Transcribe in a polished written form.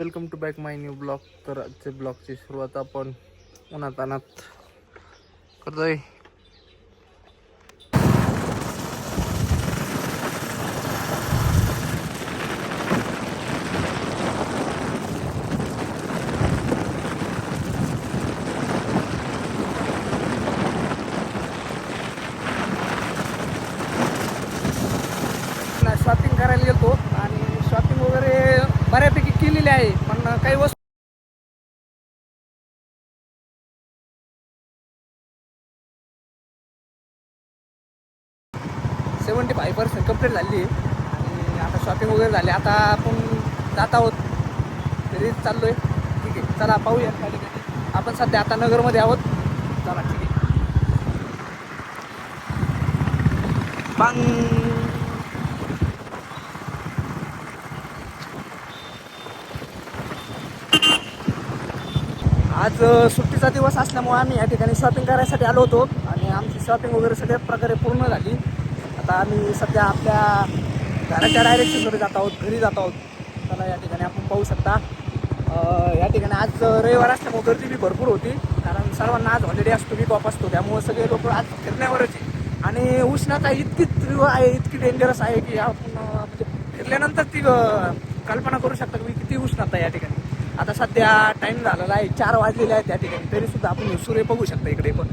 Welcome to back my new blog. तर आजच्या ब्लॉगची सुरुवात आपण उन्हातानात करतोय. शॉपिंग करायला गेलो आणि शॉपिंग वगैरे बऱ्यापैकी केलेली आहे, पण काही वस्तू 75% कंप्लीट झाली आणि आता शॉपिंग वगैरे झाली. आता आपण जात आहोत, घरी चाललोय. ठीक आहे, चला पाहूया. त्या ठिकाणी आपण सध्या आता नगरमध्ये आहोत. चला ठीक आहे. बांग. आज सुट्टीचा दिवस असल्यामुळे आम्ही या ठिकाणी शॉपिंग करायसाठी आलो होतो आणि आमची शॉपिंग वगैरे सगळ्या प्रकारे पूर्ण झाली. आता आम्ही सध्या आपल्या घराच्या डायरेक्शनकडे जात आहोत, घरी जात आहोत. चला या ठिकाणी आपण पाहू शकता. या ठिकाणी आज रविवार असल्यामुळे गर्दी बी भरपूर होती, कारण सर्वांना आज हॉलिडे असतो, वीक ऑफ असतो. त्यामुळे सगळे लोक आज फिरण्यावरच आहे. आणि उष्णता इतकी तीव्र आहे, इतकी डेंजरस आहे की आपण म्हणजे फिरल्यानंतर ती कल्पना करू शकता की किती उष्णता आहे या ठिकाणी. आता सध्या टाइम झालेला आहे 4 वाजलेले आहेत त्या ठिकाणी, तरी सुद्धा आपण सूर्य बघू शकता इकडे पण.